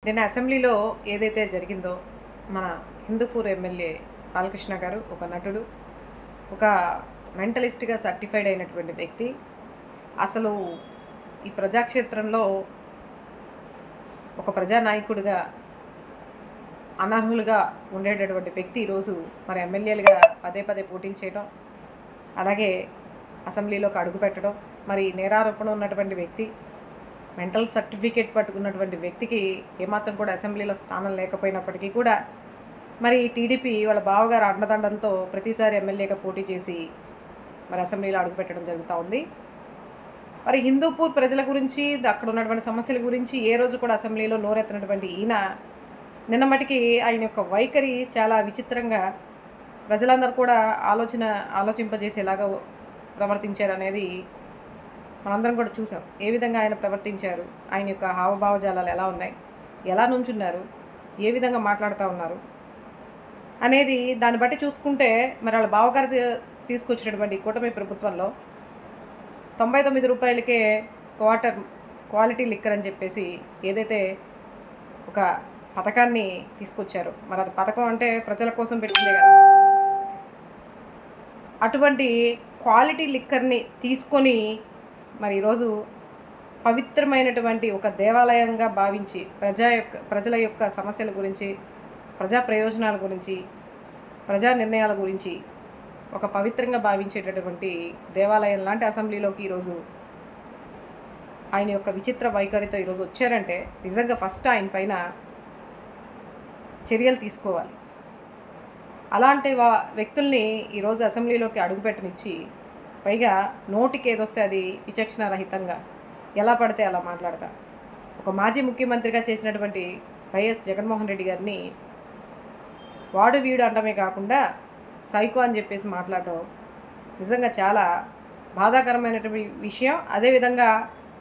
నిన్న అసెంబ్లీలో ఏదైతే జరిగిందో మన హిందూపూర్ ఎమ్మెల్యే బాలకృష్ణ గారు ఒక నటుడు, ఒక మెంటలిస్ట్గా సర్టిఫైడ్ అయినటువంటి వ్యక్తి. అసలు ఈ ప్రజాక్షేత్రంలో ఒక ప్రజానాయకుడిగా అనర్హులుగా ఉండేటటువంటి వ్యక్తి ఈరోజు మరి ఎమ్మెల్యేలుగా పదే పదే పోటీలు చేయడం, అలాగే అసెంబ్లీలోకి అడుగు పెట్టడం, మరి నేరారోపణ ఉన్నటువంటి వ్యక్తి, మెంటల్ సర్టిఫికేట్ పట్టుకున్నటువంటి వ్యక్తికి ఏమాత్రం కూడా అసెంబ్లీలో స్థానం లేకపోయినప్పటికీ కూడా మరి టీడీపీ వాళ్ళ బావగారు అండదండలతో ప్రతిసారి ఎమ్మెల్యేగా పోటీ చేసి మరి అసెంబ్లీలో అడుగుపెట్టడం జరుగుతూ ఉంది. మరి హిందూపూర్ ప్రజల గురించి, అక్కడ ఉన్నటువంటి సమస్యల గురించి ఏ రోజు కూడా అసెంబ్లీలో నోరెత్తినటువంటి ఈయన నిన్న మటుకి ఆయన యొక్క వైఖరి చాలా విచిత్రంగా ప్రజలందరూ కూడా ఆలోచింపజేసేలాగా ప్రవర్తించారు అనేది మనందరం కూడా చూసాం. ఏ విధంగా ఆయన ప్రవర్తించారు, ఆయన యొక్క హావభావజాలాలు ఎలా ఉన్నాయి, ఎలా నుంచున్నారు, ఏ విధంగా మాట్లాడుతూ ఉన్నారు అనేది దాన్ని బట్టి చూసుకుంటే మరి వాళ్ళ బావగారు తీసుకొచ్చినటువంటి కూటమి ప్రభుత్వంలో 99 రూపాయలకే క్వాలిటీ లిక్కర్ అని చెప్పేసి ఏదైతే ఒక పథకాన్ని తీసుకొచ్చారో, మరి అది పథకం అంటే ప్రజల కోసం పెట్టిందే కదా. అటువంటి క్వాలిటీ లిక్కర్ని తీసుకొని మరి ఈరోజు పవిత్రమైనటువంటి ఒక దేవాలయంగా భావించి ప్రజల యొక్క సమస్యల గురించి, ప్రజా ప్రయోజనాల గురించి, ప్రజా నిర్ణయాల గురించి ఒక పవిత్రంగా భావించేటటువంటి దేవాలయం లాంటి అసెంబ్లీలోకి ఈరోజు ఆయన యొక్క విచిత్ర వైఖరితో ఈరోజు వచ్చారంటే నిజంగా ఫస్ట్ ఆయన పైన చర్యలు తీసుకోవాలి. అలాంటి వ్యక్తుల్ని ఈరోజు అసెంబ్లీలోకి అడుగుపెట్టనిచ్చి పైగా నోటికి ఏదొస్తే అది విచక్షణ రహితంగా ఎలా పడితే అలా మాట్లాడతా ఒక మాజీ ముఖ్యమంత్రిగా చేసినటువంటి వైఎస్ జగన్మోహన్ రెడ్డి గారిని వాడు వీడు అంటమే కాకుండా సైకో అని చెప్పేసి మాట్లాడడం నిజంగా చాలా బాధాకరమైనటువంటి విషయం. అదేవిధంగా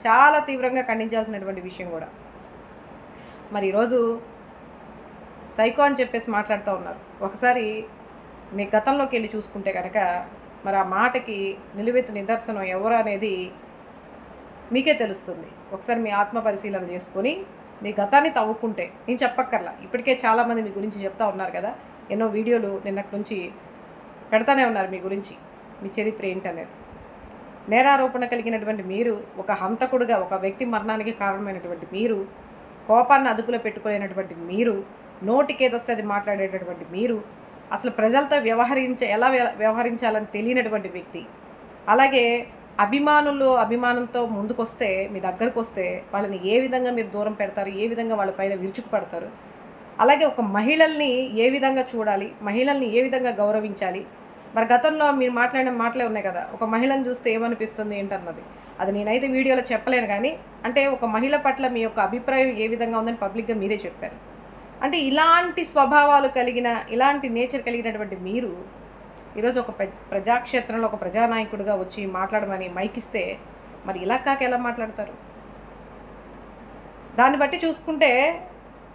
చాలా తీవ్రంగా ఖండించాల్సినటువంటి విషయం కూడా. మరి ఈరోజు సైకో అని చెప్పేసి మాట్లాడుతూ ఉన్నారు. ఒకసారి మీ గతంలోకి వెళ్ళి చూసుకుంటే కనుక మరి ఆ మాటకి నిలువెత్తు నిదర్శనం ఎవరు అనేది మీకే తెలుస్తుంది. ఒకసారి మీ ఆత్మ పరిశీలన చేసుకొని మీ గతాన్ని తవ్వుకుంటే, నేను చెప్పక్కర్లా, ఇప్పటికే చాలామంది మీ గురించి చెప్తా ఉన్నారు కదా, ఎన్నో వీడియోలు నిన్నటి నుంచి పెడతానే ఉన్నారు మీ గురించి, మీ చరిత్ర ఏంటనేది. నేరారోపణ కలిగినటువంటి మీరు, ఒక హంతకుడుగా ఒక వ్యక్తి మరణానికి కారణమైనటువంటి మీరు, కోపాన్ని అదుపులో పెట్టుకోలేనటువంటి మీరు, నోటికేదొస్తే అది మాట్లాడేటటువంటి మీరు, అసలు ప్రజలతో ఎలా వ్యవహరించాలని తెలియనటువంటి వ్యక్తి, అలాగే అభిమానంతో ముందుకొస్తే, మీ దగ్గరకు వస్తే వాళ్ళని ఏ విధంగా మీరు దూరం పెడతారు, ఏ విధంగా వాళ్ళపైన విరుచుకుపడతారు, అలాగే ఒక మహిళల్ని ఏ విధంగా చూడాలి, మహిళల్ని ఏ విధంగా గౌరవించాలి. మరి గతంలో మీరు మాట్లాడిన మాటలే ఉన్నాయి కదా, ఒక మహిళను చూస్తే ఏమనిపిస్తుంది ఏంటన్నది, అది నేనైతే వీడియోలో చెప్పలేను. కానీ అంటే ఒక మహిళ పట్ల మీ యొక్క అభిప్రాయం ఏ విధంగా ఉందని పబ్లిక్గా మీరే చెప్పారు. అంటే ఇలాంటి స్వభావాలు కలిగిన, ఇలాంటి నేచర్ కలిగినటువంటి మీరు ఈరోజు ఒక ప్రజాక్షేత్రంలో ఒక ప్రజానాయకుడిగా వచ్చి మాట్లాడమని మైకిస్తే మరి ఇలా కాక ఎలా మాట్లాడతారు? దాన్ని బట్టి చూసుకుంటే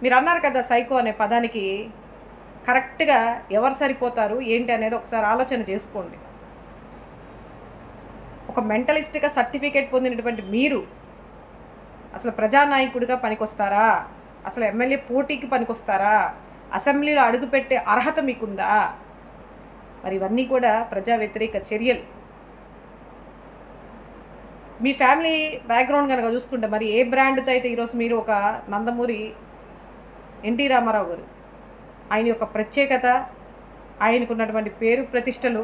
మీరు అన్నారు కదా సైకో అనే పదానికి కరెక్ట్గా ఎవరు సరిపోతారు ఏంటి అనేది ఒకసారి ఆలోచన చేసుకోండి. ఒక మెంటలిస్ట్గా సర్టిఫికేట్ పొందినటువంటి మీరు అసలు ప్రజానాయకుడిగా పనికొస్తారా? అసలు ఎమ్మెల్యే పోటీకి పనికొస్తారా? అసెంబ్లీలో అడుగుపెట్టే అర్హత మీకుందా? మరి ఇవన్నీ కూడా ప్రజా వ్యతిరేక చర్యలు. మీ ఫ్యామిలీ బ్యాక్గ్రౌండ్ కనుక చూసుకుంటే మరి ఏ బ్రాండ్తో అయితే ఈరోజు మీరు ఒక నందమూరి ఎన్టీ రామారావు గారు, ఆయన యొక్క ప్రత్యేకత, ఆయనకున్నటువంటి పేరు ప్రతిష్టలు,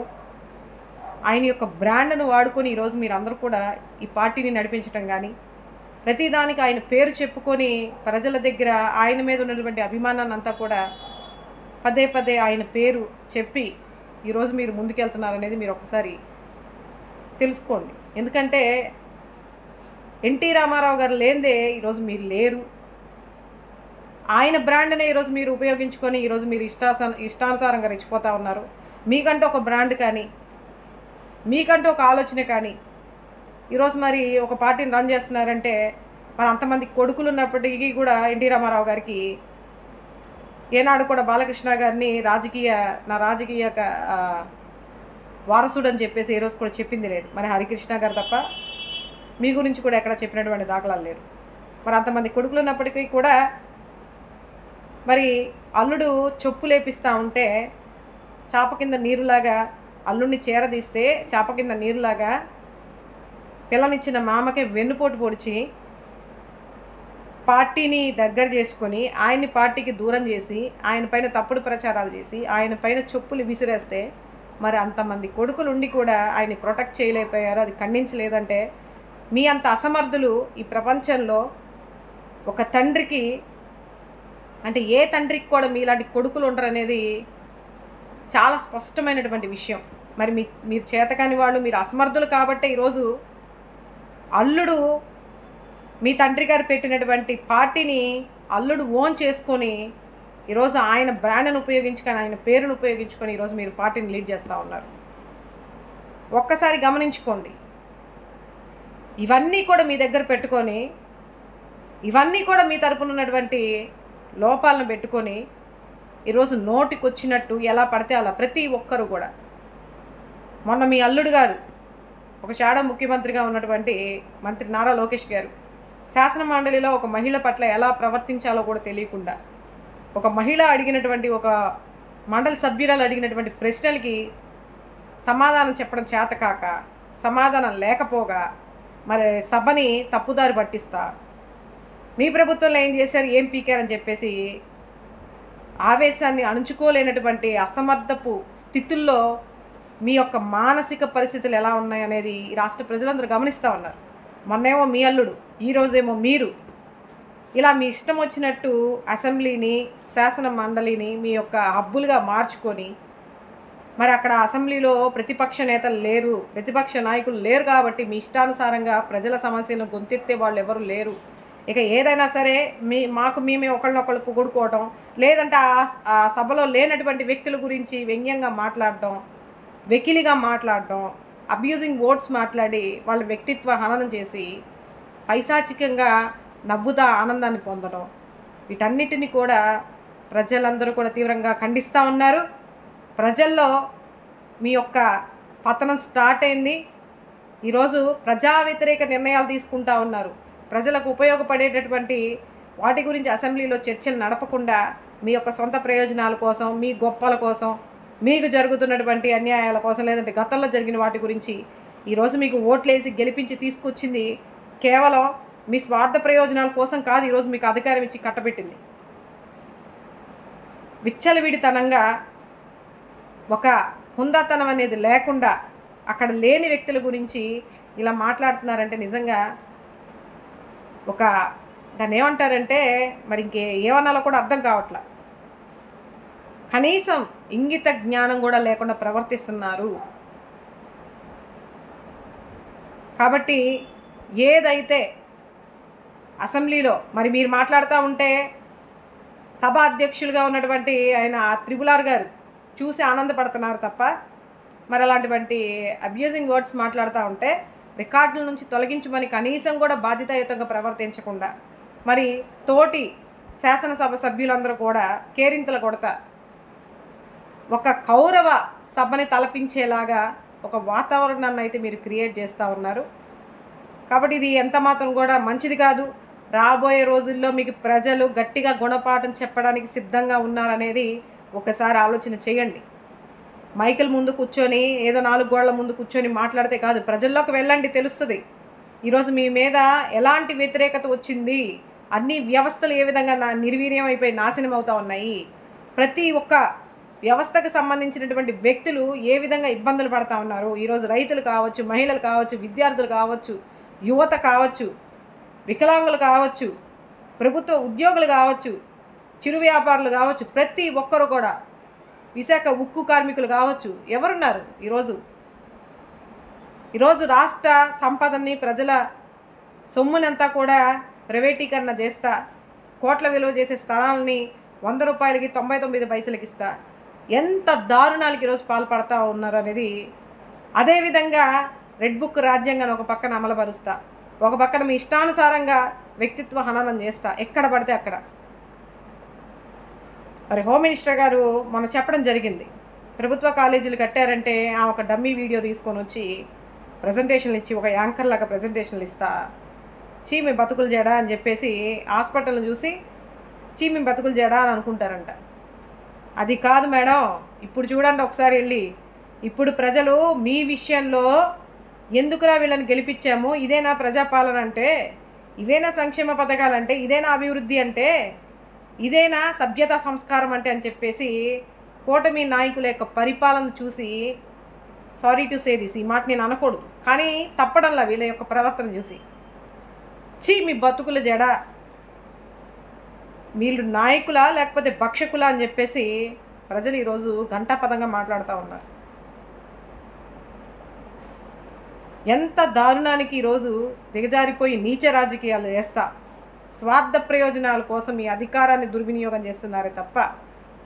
ఆయన యొక్క బ్రాండ్ను వాడుకొని ఈరోజు మీరు అందరూ కూడా ఈ పార్టీని నడిపించడం కానీ, ప్రతిదానికి ఆయన పేరు చెప్పుకొని ప్రజల దగ్గర ఆయన మీద ఉన్నటువంటి అభిమానాన్ని అంతా కూడా పదే పదే ఆయన పేరు చెప్పి ఈరోజు మీరు ముందుకెళ్తున్నారనేది మీరు ఒకసారి తెలుసుకోండి. ఎందుకంటే ఎన్టీ రామారావు గారు లేనిదే ఈరోజు మీరు లేరు. ఆయన బ్రాండ్నే ఈరోజు మీరు ఉపయోగించుకొని ఈరోజు మీరు ఇష్టానుసారంగా రెచ్చిపోతూ ఉన్నారు. మీకంటూ ఒక బ్రాండ్ కానీ, మీకంటూ ఒక ఆలోచన కానీ ఈరోజు మరి ఒక పార్టీని రన్ చేస్తున్నారంటే మరి అంతమంది కొడుకులు ఉన్నప్పటికీ కూడా ఎన్టీ రామారావు గారికి ఏనాడు కూడా బాలకృష్ణ గారిని నా రాజకీయ వారసుడు అని చెప్పేసి ఏ రోజు కూడా చెప్పింది లేదు. మరి హరికృష్ణ గారు తప్ప మీ గురించి కూడా ఎక్కడ చెప్పినటువంటి దాఖలాలు లేరు. మరి అంతమంది కొడుకులు ఉన్నప్పటికీ కూడా మరి అల్లుడు చెప్పులేపిస్తూ ఉంటే చాప కింద నీరులాగా అల్లుడిని చేరదీస్తే చాప కింద నీరులాగా పిల్లనిచ్చిన మామకే వెన్నుపోటు పొడిచి పార్టీని దగ్గర చేసుకొని ఆయన్ని పార్టీకి దూరం చేసి ఆయన పైన తప్పుడు ప్రచారాలు చేసి ఆయన పైన చెప్పులు విసిరేస్తే మరి అంతమంది కొడుకులు ఉండి కూడా ఆయన్ని ప్రొటెక్ట్ చేయలేకపోయారు. అది ఖండించలేదంటే మీ అంత అసమర్థులు ఈ ప్రపంచంలో ఒక తండ్రికి అంటే ఏ తండ్రికి కూడా మీలాంటి కొడుకులు ఉండరు అనేది చాలా స్పష్టమైనటువంటి విషయం. మరి మీరు చేతకాని వాళ్ళు, మీరు అసమర్థులు కాబట్టే ఈరోజు అల్లుడు మీ తండ్రి గారు పెట్టినటువంటి పార్టీని అల్లుడు ఓన్ చేసుకొని ఈరోజు ఆయన బ్రాండ్ను ఉపయోగించుకొని ఆయన పేరును ఉపయోగించుకొని ఈరోజు మీరు పార్టీని లీడ్ చేస్తూ ఉన్నారు. ఒక్కసారి గమనించుకోండి. ఇవన్నీ కూడా మీ దగ్గర పెట్టుకొని ఇవన్నీ కూడా మీ తరపున ఉన్నటువంటి లోపాలను పెట్టుకొని ఈరోజు నోటికి వచ్చినట్టు ఎలా పడితే అలా ప్రతి ఒక్కరు కూడా మొన్న మీ అల్లుడు గారు ఒక షాడో ముఖ్యమంత్రిగా ఉన్నటువంటి మంత్రి నారా లోకేష్ గారు శాసన మండలిలో ఒక మహిళ పట్ల ఎలా ప్రవర్తించాలో కూడా తెలియకుండా ఒక మహిళ అడిగినటువంటి ఒక మండలి సభ్యురాలు అడిగినటువంటి ప్రశ్నలకి సమాధానం చెప్పడం చేతకాక సమాధానం లేకపోగా మరి సభని తప్పుదారి పట్టిస్తా మీ ప్రభుత్వంలో ఏం చేశారు ఏం పీకారని చెప్పేసి ఆవేశాన్ని అణుచుకోలేనటువంటి అసమర్థపు స్థితుల్లో మీ యొక్క మానసిక పరిస్థితులు ఎలా ఉన్నాయనేది ఈ రాష్ట్ర ప్రజలందరూ గమనిస్తూ ఉన్నారు. మొన్నేమో మీ అల్లుడు, ఈరోజేమో మీరు ఇలా మీ ఇష్టం వచ్చినట్టు అసెంబ్లీని శాసన మండలిని మీ యొక్క హబ్బులుగా మార్చుకొని మరి అక్కడ అసెంబ్లీలో ప్రతిపక్ష నేతలు లేరు, ప్రతిపక్ష నాయకులు లేరు కాబట్టి మీ ఇష్టానుసారంగా ప్రజల సమస్యలను గొంతెత్తే వాళ్ళు ఎవరు లేరు. ఇక ఏదైనా సరే మాకు మేమే ఒకళ్ళనొకళ్ళు పొగుడుకోవటం, లేదంటే ఆ సభలో లేనటువంటి వ్యక్తుల గురించి వ్యంగ్యంగా మాట్లాడటం, వెకిలిగా మాట్లాడటం, అబ్యూజింగ్ వర్డ్స్ మాట్లాడి వాళ్ళ వ్యక్తిత్వ హననం చేసి పైశాచికంగా నవ్వుతా ఆనందాన్ని పొందడం, వీటన్నిటిని కూడా ప్రజలందరూ కూడా తీవ్రంగా ఖండిస్తూ ఉన్నారు. ప్రజల్లో మీ యొక్క పతనం స్టార్ట్ అయింది. ఈరోజు ప్రజా వ్యతిరేక నిర్ణయాలు తీసుకుంటా ఉన్నారు. ప్రజలకు ఉపయోగపడేటటువంటి వాటి గురించి అసెంబ్లీలో చర్చలు నడపకుండా మీ యొక్క సొంత ప్రయోజనాల కోసం, మీ గొప్పల కోసం, మీకు జరుగుతున్నటువంటి అన్యాయాల కోసం, లేదంటే గతంలో జరిగిన వాటి గురించి ఈరోజు మీకు ఓట్లేసి గెలిపించి తీసుకొచ్చింది కేవలం మీ స్వార్థ ప్రయోజనాల కోసం కాదు. ఈరోజు మీకు అధికారం ఇచ్చి కట్టబెట్టింది. విచ్చలవిడితనంగా ఒక హుందాతనం అనేది లేకుండా అక్కడ లేని వ్యక్తుల గురించి ఇలా మాట్లాడుతున్నారంటే నిజంగా ఒక దాన్ని ఏమంటారంటే మరి ఏమన్నాలో కూడా అర్థం కావట్లా. కనీసం ఇంగిత జ్ఞానం కూడా లేకుండా ప్రవర్తిస్తున్నారు. కాబట్టి ఏదైతే అసెంబ్లీలో మరి మీరు మాట్లాడుతూ ఉంటే సభా అధ్యక్షులుగా ఉన్నటువంటి ఆయన త్రిపులార్ గారు చూసి ఆనందపడుతున్నారు తప్ప మరి అలాంటివంటి అబ్యూజింగ్ వర్డ్స్ మాట్లాడుతూ ఉంటే రికార్డుల నుంచి తొలగించమని కనీసం కూడా బాధ్యతాయుతంగా ప్రవర్తించకుండా మరి తోటి శాసనసభ సభ్యులందరూ కూడా కేరింతలు కొడతా ఒక కౌరవ సభని తలపించేలాగా ఒక వాతావరణాన్ని అయితే మీరు క్రియేట్ చేస్తూ ఉన్నారు. కాబట్టి ఇది ఎంత మాత్రం కూడా మంచిది కాదు. రాబోయే రోజుల్లో మీకు ప్రజలు గట్టిగా గుణపాఠం చెప్పడానికి సిద్ధంగా ఉన్నారనేది ఒకసారి ఆలోచన చేయండి. మైకుల ముందు కూర్చొని ఏదో 4 గోడల ముందు కూర్చొని మాట్లాడితే కాదు, ప్రజల్లోకి వెళ్ళండి, తెలుస్తుంది. ఈరోజు మీ మీద ఎలాంటి వ్యతిరేకత వచ్చింది, అన్ని వ్యవస్థలు ఏ విధంగా నిర్వీర్యం అయిపోయి నాశనం అవుతూ ఉన్నాయి, ప్రతి ఒక్క వ్యవస్థకు సంబంధించినటువంటి వ్యక్తులు ఏ విధంగా ఇబ్బందులు పడుతూ ఉన్నారు. ఈరోజు రైతులు కావచ్చు, మహిళలు కావచ్చు, విద్యార్థులు కావచ్చు, యువత కావచ్చు, వికలాంగులు కావచ్చు, ప్రభుత్వ ఉద్యోగులు కావచ్చు, చిరు వ్యాపారులు కావచ్చు, ప్రతి ఒక్కరు కూడా, విశాఖ ఉక్కు కార్మికులు కావచ్చు, ఎవరున్నారు ఈరోజు రాష్ట్ర సంపదని ప్రజల సొమ్మునంతా కూడా ప్రైవేటీకరణ చేస్తా, కోట్ల విలువ చేసే స్థలాలని 100 రూపాయలకి 99 పైసలకి ఇస్తా, ఎంత దారుణాలకి ఈరోజు పాల్పడతా ఉన్నారు అనేది. అదేవిధంగా రెడ్ బుక్ రాజ్యాంగాన్ని ఒక పక్కన అమలుపరుస్తా, ఒక పక్కన మీ ఇష్టానుసారంగా వ్యక్తిత్వ హననం చేస్తా ఎక్కడ పడితే అక్కడ. మరి హోమ్ మినిస్టర్ గారు మనం చెప్పడం జరిగింది, ప్రభుత్వ కాలేజీలు కట్టారంటే ఆ ఒక డమ్మీ వీడియో తీసుకొని వచ్చి ప్రజెంటేషన్లు ఇచ్చి ఒక యాంకర్ లాగా ప్రజెంటేషన్లు ఇస్తా, మీ బతుకులు జడా అని చెప్పేసి హాస్పిటల్ని చూసి మీ బతుకులు జడా అని అనుకుంటారంట. అది కాదు మేడం. ఇప్పుడు చూడండి ఒకసారి వెళ్ళి, ఇప్పుడు ప్రజలు మీ విషయంలో ఎందుకురా వీళ్ళని గెలిపించాము, ఇదేనా ప్రజాపాలన అంటే, ఇవేనా సంక్షేమ పథకాలంటే, ఇదేనా అభివృద్ధి అంటే, ఇదేనా సభ్యత సంస్కారం అంటే అని చెప్పేసి కూటమి నాయకుల యొక్క పరిపాలన చూసి, సారీ టు సే దిస్, ఈ మాట నేను అనకూడదు కానీ తప్పడంలా వీళ్ళ యొక్క ప్రవర్తన చూసి, మీ బతుకుల జడ, వీళ్ళు నాయకులా లేకపోతే భక్షకులా అని చెప్పేసి ప్రజలు ఈరోజు ఘంటాపదంగా మాట్లాడుతూ ఉన్నారు. ఎంత దారుణానికి ఈరోజు దిగజారిపోయి నీచ రాజకీయాలు చేస్తా స్వార్థ ప్రయోజనాల కోసం ఈ అధికారాన్ని దుర్వినియోగం చేస్తున్నారే తప్ప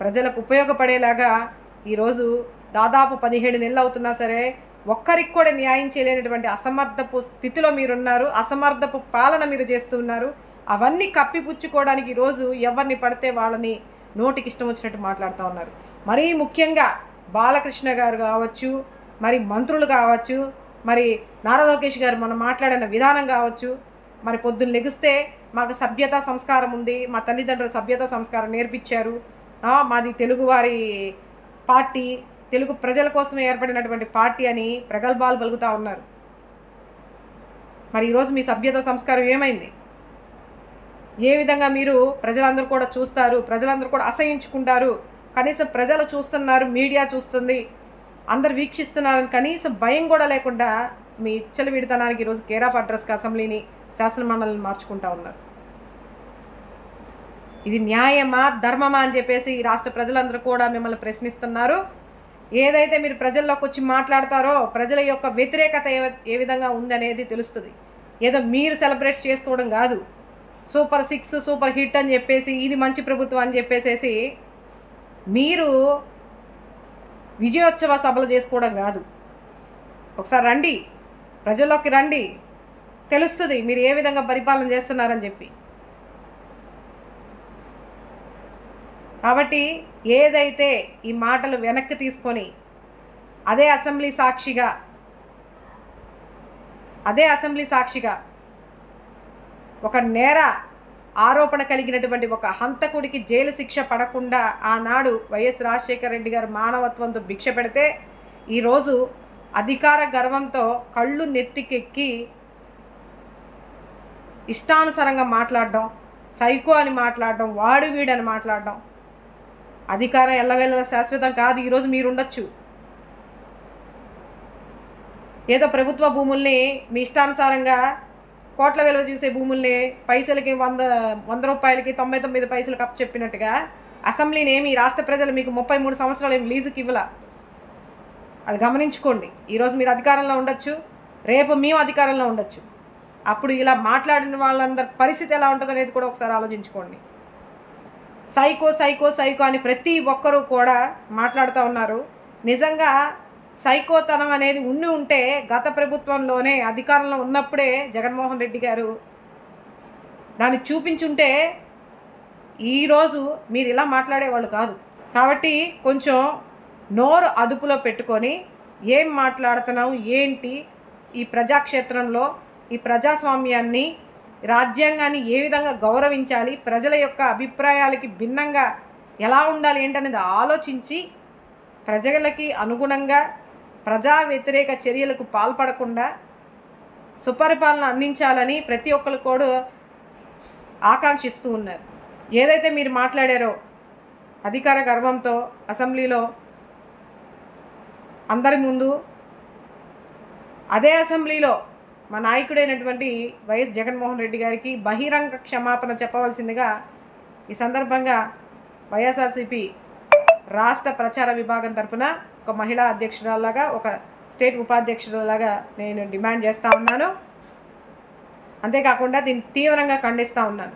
ప్రజలకు ఉపయోగపడేలాగా ఈరోజు దాదాపు 17 నెలలు అవుతున్నా సరే ఒక్కరికి కూడా న్యాయం చేయలేనటువంటి అసమర్థపు స్థితిలో మీరున్నారు. అసమర్థపు పాలన మీరు చేస్తున్నారు. అవన్నీ కప్పిపుచ్చుకోవడానికి ఈరోజు ఎవరిని పడితే వాళ్ళని నోటికి ఇష్టం వచ్చినట్టు మాట్లాడుతూ ఉన్నారు. మరీ ముఖ్యంగా బాలకృష్ణ గారు కావచ్చు, మరి మంత్రులు కావచ్చు, మరి నారా లోకేష్ గారు మనం మాట్లాడిన విధానం కావచ్చు, మరి పొద్దున్న లెగిస్తే మాకు సభ్యత సంస్కారం ఉంది, మా తల్లిదండ్రులు సభ్యత సంస్కారం నేర్పించారు, మాది తెలుగువారి పార్టీ, తెలుగు ప్రజల కోసమే ఏర్పడినటువంటి పార్టీ అని ప్రగల్భాలు పలుకుతూ ఉన్నారు. మరి ఈరోజు మీ సభ్యత సంస్కారం ఏమైంది? ఏ విధంగా మీరు ప్రజలందరూ కూడా చూస్తారు, ప్రజలందరూ కూడా అసహించుకుంటారు, కనీసం ప్రజలు చూస్తున్నారు, మీడియా చూస్తుంది, అందరు వీక్షిస్తున్నారని కనీసం భయం కూడా లేకుండా మీ ఇచ్చల విడతనానికి ఈరోజు కేర్ ఆఫ్ అడ్రస్కి అసెంబ్లీని, శాసనమండలిని మార్చుకుంటా ఉన్నారు. ఇది న్యాయమా ధర్మమా అని చెప్పేసి ఈ రాష్ట్ర ప్రజలందరూ కూడా మిమ్మల్ని ప్రశ్నిస్తున్నారు. ఏదైతే మీరు ప్రజల్లోకి వచ్చి మాట్లాడతారో ప్రజల యొక్క వ్యతిరేకత ఏ విధంగా ఉందనేది తెలుస్తుంది. ఏదో మీరు సెలబ్రేట్ చేసుకోవడం కాదు, సూపర్ 6 సూపర్ హిట్ అని చెప్పేసి ఇది మంచి ప్రభుత్వం అని చెప్పేసేసి మీరు విజయోత్సవ సభలు చేసుకోవడం కాదు. ఒకసారి రండి, ప్రజల్లోకి రండి, తెలుస్తుంది మీరు ఏ విధంగా పరిపాలన చేస్తున్నారని చెప్పి. కాబట్టి ఏదైతే ఈ మాటలు వెనక్కి తీసుకొని అదే అసెంబ్లీ సాక్షిగా ఒక నేర ఆరోపణ కలిగినటువంటి ఒక హంతకుడికి జైలు శిక్ష పడకుండా ఆనాడు వైఎస్ రాజశేఖర రెడ్డి గారు మానవత్వంతో భిక్ష పెడితే ఈరోజు అధికార గర్వంతో కళ్ళు నెత్తికెక్కి ఇష్టానుసారంగా మాట్లాడడం, సైకో అని మాట్లాడడం, వాడు వీడని మాట్లాడడం. అధికారం ఎల్లవేళలా శాశ్వతం కాదు. ఈరోజు మీరు ఉండొచ్చు, ఏదో ప్రభుత్వ భూముల్ని మీ ఇష్టానుసారంగా కోట్ల విలువ చూసే భూముల్ని పైసలకి 100 రూపాయలకి 99 పైసలకు అప్పు చెప్పినట్టుగా అసెంబ్లీని ఏమి రాష్ట్ర ప్రజలు మీకు 33 సంవత్సరాలు ఏమి లీజుకి ఇవ్వాల. అది గమనించుకోండి. ఈరోజు మీరు అధికారంలో ఉండొచ్చు, రేపు మేము అధికారంలో ఉండొచ్చు. అప్పుడు ఇలా మాట్లాడిన వాళ్ళందరి పరిస్థితి ఎలా ఉంటుంది అనేది కూడా ఒకసారి ఆలోచించుకోండి. సైకో సైకో సైకో అని ప్రతి ఒక్కరూ కూడా మాట్లాడుతూ ఉన్నారు. నిజంగా సైకోతనం అనేది ఉంటే గత ప్రభుత్వంలోనే అధికారంలో ఉన్నప్పుడే జగన్మోహన్ రెడ్డి గారు దాన్ని చూపించుంటే ఈరోజు మీరు ఇలా మాట్లాడేవాళ్ళు కాదు. కాబట్టి కొంచెం నోరు అదుపులో పెట్టుకొని ఏం మాట్లాడుతున్నావు ఏంటి, ఈ ప్రజాక్షేత్రంలో ఈ ప్రజాస్వామ్యాన్ని, రాజ్యాంగాన్ని ఏ విధంగా గౌరవించాలి, ప్రజల యొక్క అభిప్రాయాలకి భిన్నంగా ఎలా ఉండాలి ఏంటనేది ఆలోచించి ప్రజలకి అనుగుణంగా ప్రజా వ్యతిరేక చర్యలకు పాల్పడకుండా సుపరిపాలన అందించాలని ప్రతి ఒక్కరు కూడా ఆకాంక్షిస్తూ ఉన్నారు. ఏదైతే మీరు మాట్లాడారో అధికార గర్వంతో అసెంబ్లీలో అందరి ముందు, అదే అసెంబ్లీలో మా నాయకుడైనటువంటి వైఎస్ జగన్మోహన్ రెడ్డి గారికి బహిరంగ క్షమాపణ చెప్పవలసిందిగా ఈ సందర్భంగా వైఎస్ఆర్సీపీ రాష్ట్ర ప్రచార విభాగం తరఫున ఒక మహిళా అధ్యక్షురాలాగా, ఒక స్టేట్ ఉపాధ్యక్షురాలాగా నేను డిమాండ్ చేస్తూ ఉన్నాను. అంతేకాకుండా దీన్ని తీవ్రంగా ఖండిస్తూ ఉన్నాను.